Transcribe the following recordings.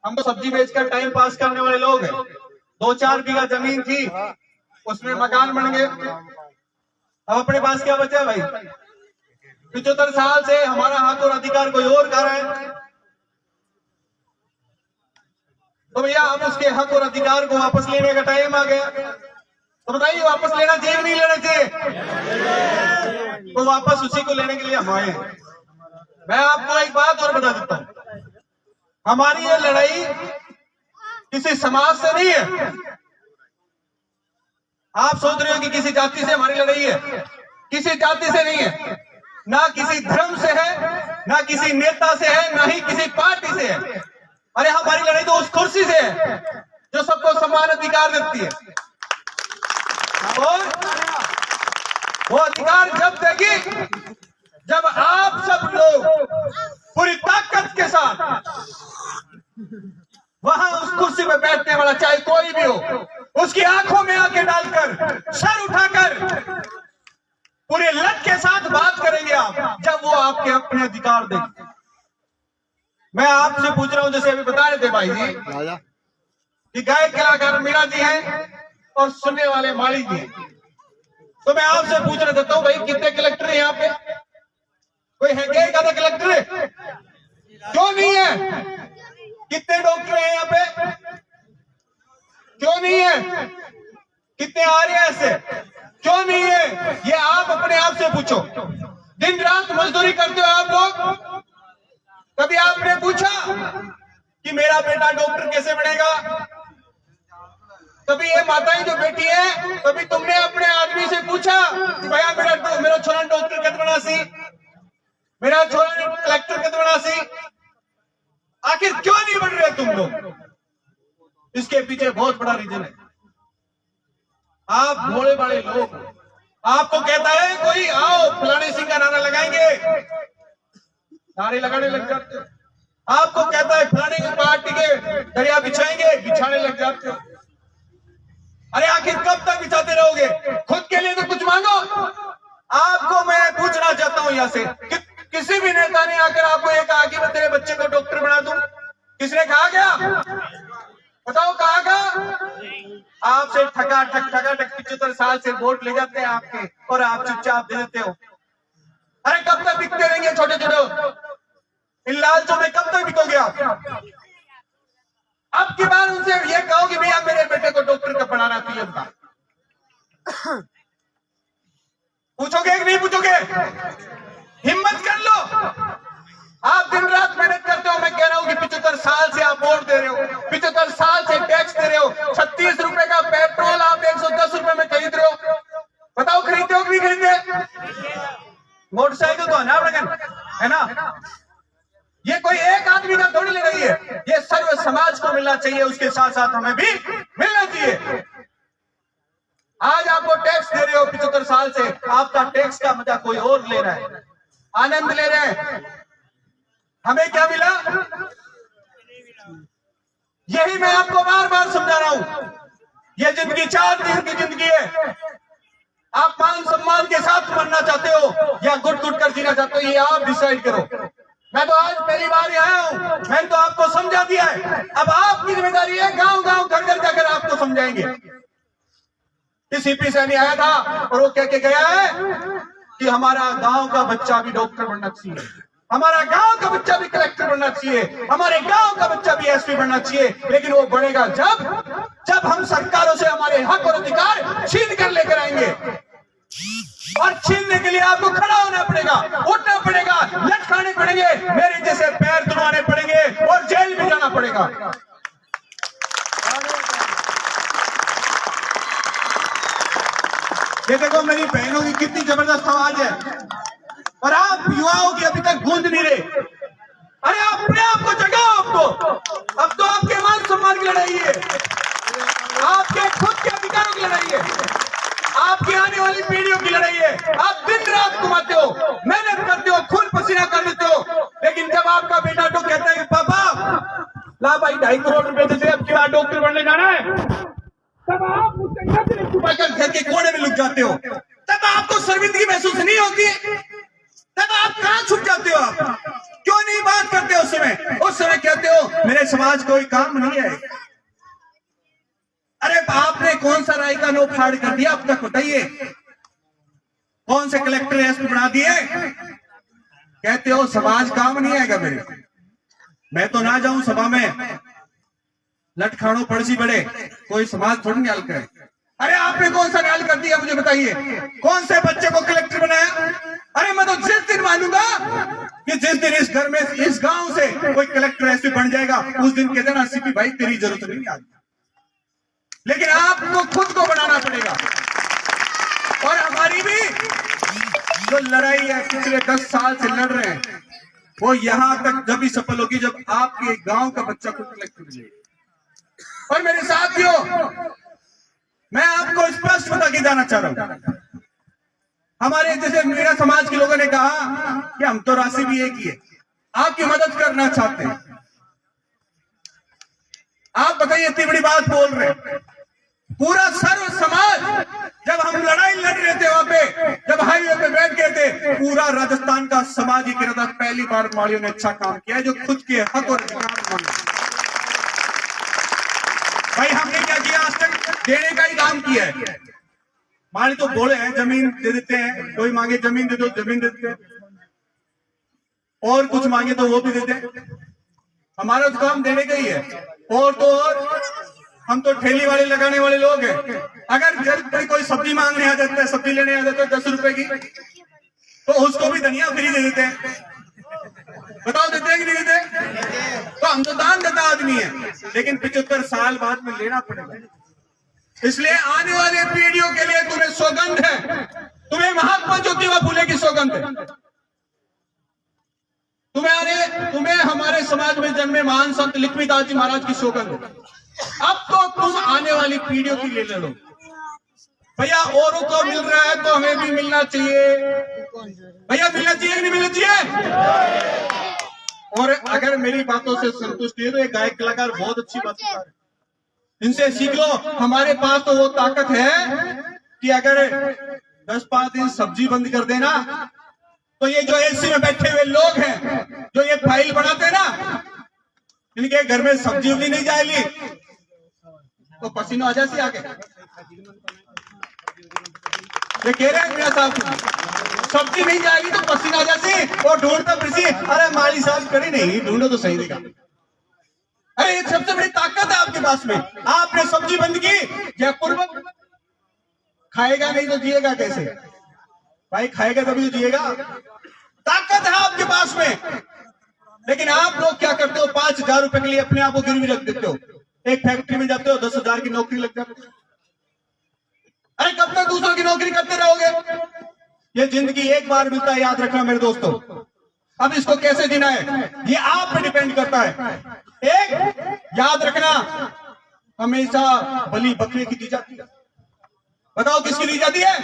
हम तो सब्जी बेचकर टाइम पास करने वाले लोग हैं। 2-4 बीघा जमीन थी, उसमें मकान बन गए। अब अपने पास क्या बचा भाई? 75 साल से हमारा हक और अधिकार कोई और कर रहा है, तो भैया अब उसके हक और अधिकार को वापस लेने का टाइम आ गया। तो बताइए, वापस लेना चाहिए नहीं लेना चाहिए? तो वापस उसी को लेने के लिए हम आए। मैं आपको एक बात और बता देता हूं, हमारी ये लड़ाई किसी समाज से नहीं है। आप सोच रहे हो कि किसी जाति से हमारी लड़ाई है, किसी जाति से नहीं है, ना किसी धर्म से है, ना किसी नेता से है, ना ही किसी पार्टी से है। अरे हमारी लड़ाई तो उस कुर्सी से है जो सबको समान अधिकार देती है। और वो अधिकार जब देगी जब आप सब लोग पूरी ताकत के साथ वहां उस कुर्सी पे बैठने वाला चाहे कोई भी हो, उसकी आंखों में आंखें डालकर, सर उठाकर पूरे लट के साथ बात करेंगे आप, जब वो आपके अपने अधिकार देंगे। मैं आपसे पूछ रहा हूं, जैसे अभी बता रहे थे भाई जी कि गायक कलाकार मीरा जी हैं और सुनने वाले माली जी हैं, तो मैं आपसे पूछना चाहता हूं भाई, कितने कलेक्टर है यहाँ पे? कोई है क्या एक आधा कलेक्टर? क्यों नहीं है? कितने डॉक्टर हैं यहाँ पे? क्यों नहीं है? कितने आ रहे हैं ऐसे? क्यों नहीं है? ये आप अपने आप से पूछो। दिन रात मजदूरी करते हो आप लोग, कभी आपने पूछा कि मेरा बेटा डॉक्टर कैसे बनेगा? कभी ये माताएं जो बेटी है, कभी तुमने अपने आदमी से पूछा कि भैया मेरा छोरा डॉक्टर कैसे बना सी, मेरा छोरा कलेक्टर कैसे बना सी? आखिर क्यों नहीं बन रहे तुम लोग? इसके पीछे बहुत बड़ा रीजन है। आप भोले भाले लोग, आपको कहता है कोई, आओ फलाने सिंह का नारा लगाएंगे, नारे लगाने लग जाते हो। आपको कहता है फलाने की पार्टी के दरिया बिछाएंगे, बिछाने लग जाते हो। अरे आखिर कब तक बिछाते रहोगे? खुद के लिए तो कुछ मांगो। आपको मैं पूछना चाहता हूं यहाँ से, किसी भी नेता ने आकर आपको ये कहा कि मैं तेरे बच्चे को डॉक्टर बना दूं? किसने कहा? क्या बताओ, कहा गया? आपसे ठगाठक 75 साल से वोट ले जाते हैं आपके, और आप चुपचाप दे देते हो। अरे कब तक बिकते रहेंगे छोटे छोटे इन लालचों में? कब तक बिकोगे आप? अब की बार उनसे ये कहो कि भैया मेरे बेटे को डॉक्टर का बनाना चाहिए था। पूछोगे कि नहीं पूछोगे? हिम्मत कर लो। आप दिन रात मेहनत करते हो। मैं कह रहा हूं कि 75 साल से आप वोट दे रहे हो, 75 साल से टैक्स दे रहे हो, 36 रुपए का पेट्रोल आप 110 रुपए में खरीद रहे हो। बताओ खरीदते हो कि नहीं खरीदते? मोटरसाइकिल तो है ना? ये कोई एक आदमी का थोड़ी ले रही है, ये सर्व समाज को मिलना चाहिए, उसके साथ साथ हमें भी मिलना चाहिए। आज आपको टैक्स दे रहे हो 75 साल से, आपका टैक्स का मजा कोई और ले रहा है, आनंद ले रहे हैं। हमें क्या मिला? यही मैं आपको बार बार समझा रहा हूं। यह जिंदगी 4 दिन की जिंदगी है। आप मान सम्मान के साथ मरना चाहते हो या घुट घुट कर जीना चाहते हो, ये आप डिसाइड करो। मैं तो आज पहली बार आया हूं, मैंने तो आपको समझा दिया है। अब आपकी जिम्मेदारी है, गांव गांव घर घर जाकर आपको समझाएंगे। सीपी सैनी आया था और वो कह के गया है कि हमारा गांव का बच्चा भी डॉक्टर बनना चाहिए, हमारा गांव का बच्चा भी कलेक्टर बनना चाहिए, हमारे गांव का बच्चा भी एसपी बनना चाहिए। लेकिन वो बनेगा जब हम सरकारों से हमारे हक और अधिकार छीन कर लेकर आएंगे। और छीनने के लिए आपको खड़ा होना पड़ेगा, उठना पड़ेगा, लटकाने पड़ेंगे, मेरे जैसे पैर तुड़वाने पड़ेंगे और जेल में जाना पड़ेगा। ये देखो मेरी बहनों की कितनी जबरदस्त आवाज है, और आप युवाओं की अभी तक गूंज नहीं रहे। अरे अपने आप को जगाओ। अब तो आपके मान सम्मान की लड़ाई है, आपके खुद के अधिकारों की लड़ाई है, आपकी आने वाली पीढ़ियों की लड़ाई है। आप दिन रात कमाते हो, मेहनत करते हो, खून पसीना कर लेते हो, लेकिन जब आपका बेटा तो कहता है कि पापा ला भाई 2.5 करोड़ रुपए देते, अब क्या डॉक्टर बनने जाना है, तब आप उसके नजरें छुपाकर घर के कोने में लुक जाते हो। तब आपको शर्मिंदगी महसूस नहीं होती, तब आप कहां छुप जाते हो? आप क्यों नहीं बात करते उस समय कहते हो मेरे समाज कोई काम नहीं है। अरे आपने कौन सा राय का नो फाड़ कर दिया अब तक बताइए? कौन से कलेक्टर एसपी बना दिए? कहते हो समाज काम नहीं आएगा मेरे। मैं तो ना जाऊं सभा में, लटखाणों पड़सी बड़े, कोई समाज थोड़ी न्याल करे। अरे आपने कौन सा न्याल कर दिया मुझे बताइए? कौन से बच्चे को कलेक्टर बनाया? अरे मैं तो जिस दिन मानूंगा कि जिस दिन इस घर में इस गांव से कोई कलेक्टर ऐसे बन जाएगा, उस दिन कहते ना सीपी भाई तेरी जरूरत नहीं आज। लेकिन आपको खुद को बनाना पड़ेगा। और हमारी भी जो लड़ाई है पिछले 10 साल से लड़ रहे हैं, वो यहां तक जब भी सफल होगी जब आपके गांव का बच्चा को कलेक्टर मिलेगा। और मेरे साथियों, मैं आपको स्पष्ट बता के जाना चाह रहा हूं, हमारे जैसे मेरा समाज के लोगों ने कहा कि हम तो राशि भी एक ही है, आपकी मदद करना चाहते हैं। आप बताइए इतनी बड़ी बात बोल रहे हैं। पूरा सर्व समाज जब हम लड़ाई लड़ रहे थे वहां पे, जब हाईवे पे बैठ गए थे, पूरा राजस्थान का समाज एक था। पहली बार माड़ियों ने अच्छा काम किया जो खुद के हक और अधिकार मांगे। भाई हमने क्या किया आज तक? देने का ही काम किया है। माली तो बोले हैं जमीन दे देते हैं, कोई मांगे जमीन दे दो जमीन दे देते हैं, और कुछ मांगे तो वो भी देते हैं। हमारा तो काम देने का ही है। और तो और हम तो ठेली वाले लगाने वाले लोग हैं। अगर कोई सब्जी मांगने आ जाता है, सब्जी लेने आ जाता है 10 रुपए की, तो उसको भी धनिया फ्री दे देते हैं। बताओ देते हैं कि नहीं देते? तो हम तो दान देता आदमी है, लेकिन 75 साल बाद में लेना पड़ेगा। इसलिए आने वाले पीढ़ियों के लिए तुम्हें सौगंध है, तुम्हें महात्मा ज्योतिबा फुले की सौगंध है। तुम्हें हमारे समाज में जन्मे महान संत लक्ष्मीदास जी महाराज की सौगंध है। अब तो तुम आने वाली पीढ़ियों के लिए लड़ो। भैया औरों को मिल रहा है तो हमें भी मिलना चाहिए। भैया मिलना चाहिए कि नहीं मिलना चाहिए? और अगर मेरी बातों से संतुष्ट है तो ये गायक कलाकार बहुत अच्छी बात है, इनसे सीख लो। हमारे पास तो वो ताकत है कि अगर 10-5 दिन सब्जी बंद कर देना, तो ये जो एसी में बैठे हुए लोग हैं, जो ये फाइल बनाते ना, इनके घर में सब्जी भी नहीं जाएगी तो पसीना आ जाती आगे। ये कह रहे हैं मियां साहब, सब्जी नहीं जाएगी तो पसीना आ जाती और ढूंढता फिर, अरे माली साहब करी नहीं, ढूंढो तो सही देगा। अरे ये सबसे बड़ी ताकत है आपके पास में। आपने सब्जी बंद की, जयपुर में खाएगा नहीं तो जिएगा कैसे? भाई खाएगा तभी तो जिएगा। ताकत है आपके पास में, लेकिन आप लोग क्या करते हो? 5,000 रुपए के लिए अपने आप को गिरवी रख देते हो। एक फैक्ट्री में जाते हो, 10,000 की नौकरी लग जाती है। अरे कब तक दूसरों की नौकरी करते रहोगे? ये जिंदगी एक बार मिलता है, याद रखना मेरे दोस्तों। अब इसको कैसे जीना है ये आप पे डिपेंड करता है। एक याद रखना, हमेशा बलि बकरे की दी जाती है। बताओ किसकी दी जाती है?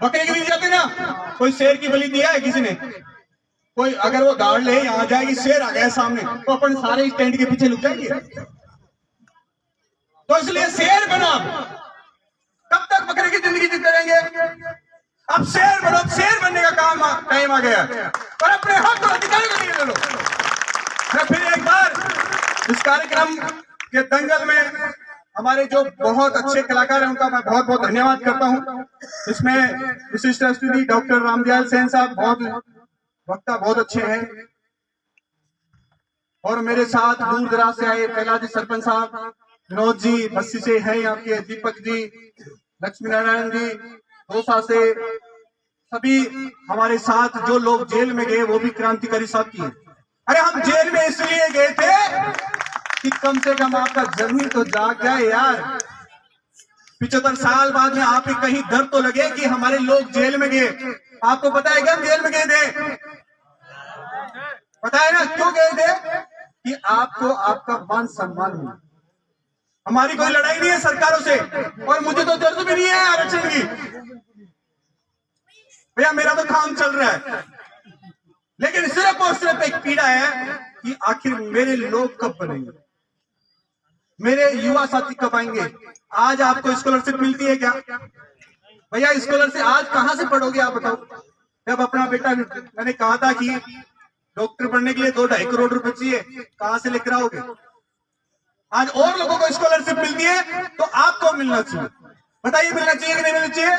बकरे की दी जाती है ना। कोई शेर की बलि दिया है किसी ने? कोई अगर वो गाड़ ले, यहाँ जाएगी, शेर आ गया सामने, तो अपन सारे स्टैंड के पीछे लुक जाएंगे। तो इसलिए शेर बनो। कब तक बकरे की जिंदगी जीते रहेंगे? अब शेर बनो। शेर बनने का टाइम आ गया और अपने हक और अधिकार को लिए लो। मैं फिर एक बार इस कार्यक्रम के दंगल में हमारे जो बहुत अच्छे कलाकार हैं उनका मैं बहुत बहुत धन्यवाद करता हूं। इसमें विशिष्ट अतिथि डॉक्टर रामदयाल सेन साहब, बहुत वक्ता बहुत अच्छे हैं। और मेरे साथ दूर दराज से आए प्रहलाद जी सरपंच साहब, विनोद जी बस्सी से हैं, यहाँ के दीपक जी, लक्ष्मी नारायण जी दौसा से, सभी हमारे साथ जो लोग जेल में गए वो भी क्रांतिकारी साथी हैं। अरे हम जेल में इसलिए गए थे कि कम से कम आपका जमीन तो जाग जाए यार। 75 साल बाद में आप कहीं डर तो लगे कि हमारे लोग जेल में गए। आपको पता है क्या हम जेल में गए थे? पता है ना क्यों गए थे? कि आपको आपका मान सम्मान मिले। हमारी कोई लड़ाई नहीं है सरकारों से, और मुझे तो दर्द भी नहीं है आरक्षण की। भैया मेरा तो काम चल रहा है, लेकिन सिर्फ और सिर्फ एक पीड़ा है कि आखिर मेरे लोग कब बनेंगे, मेरे युवा साथी कब आएंगे। आज आपको स्कॉलरशिप मिलती है क्या? भैया स्कॉलरशिप आज कहां से पढ़ोगे आप बताओ? जब अपना बेटा, मैंने कहा था कि डॉक्टर बनने के लिए 2-2.5 करोड़ रुपए चाहिए, कहां से लेकर आओगे? आज और लोगों को स्कॉलरशिप मिलती है तो आपको मिलना चाहिए। बताइए मिलना चाहिए कि नहीं मिलना चाहिए?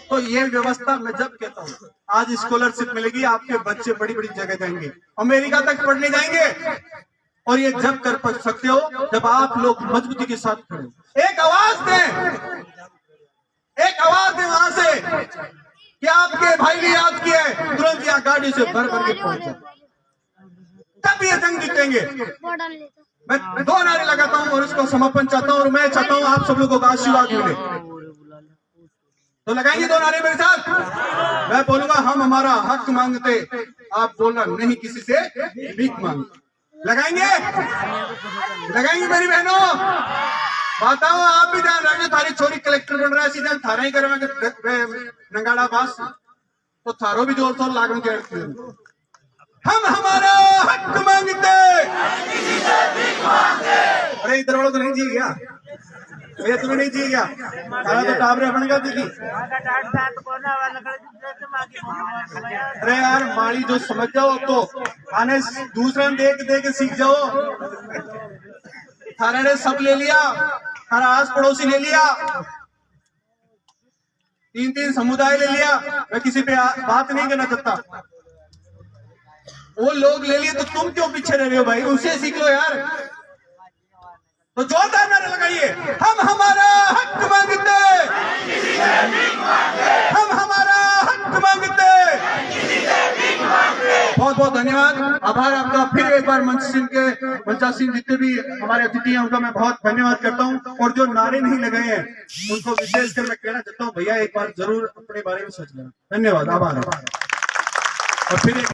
तो ये व्यवस्था मैं जब कहता हूँ आज स्कॉलरशिप मिलेगी, आपके बच्चे बड़ी बड़ी जगह जाएंगे, अमेरिका तक पढ़ने जाएंगे। और ये जब कर सकते हो जब आप लोग मजबूती के साथ खड़े। एक आवाज दें, एक आवाज दें वहां से कि आपके भाई ने याद किया है, तुरंत यहाँ गाड़ी से भर भर के पहुंचे, तब ये जंग जीतेंगे। मैं 2 नारे लगाता हूं और इसको समापन चाहता हूं और मैं चाहता हूं आप सब लोगों का आशीर्वाद मिले। तो लगाएंगे 2 नारे मेरे साथ। मैं बोलूंगा हम हमारा हक मांगते, आप बोलना नहीं किसी से भीख मांगते। लगाएंगे, लगाएंगे मेरी बहनों। बताओ आप भी ध्यान रखिए, थारी छोरी कलेक्टर बन रहा है, सीधा थारा ही करेंगे नंगाड़ा पास, तो थारो भी जोर शोर लागन के। हम हमारा हक मांगते। अरे इधर वालों तो नहीं जी गया भैया, तुम्हें नहीं जी गया, तारा तो टावरे बन गया दीदी। अरे यार माड़ी जो समझ जाओ तो आने दूसरा देख देख सीख जाओ। थारा ने सब ले लिया, थारा आस पड़ोसी ले लिया, 3-3 समुदाय ले लिया। मैं किसी पे बात नहीं करना चाहता, वो लोग ले लिए तो तुम क्यों पीछे रह रहे हो भाई? उनसे सीख लो यार। तो जोरदार नारे लगाइए, हम हमारा हक मांगते, हम हमारा हक मांगते। बहुत बहुत धन्यवाद, आभार आपका। फिर एक बार मंचासीन जितने भी हमारे अतिथि हैं उनका मैं बहुत धन्यवाद करता हूं। और जो नारे नहीं लगाए हैं उनको विशेषकर मैं कहना चाहता हूं, भैया एक बार जरूर अपने बारे में सोच लेना। धन्यवाद, आभार। और फिर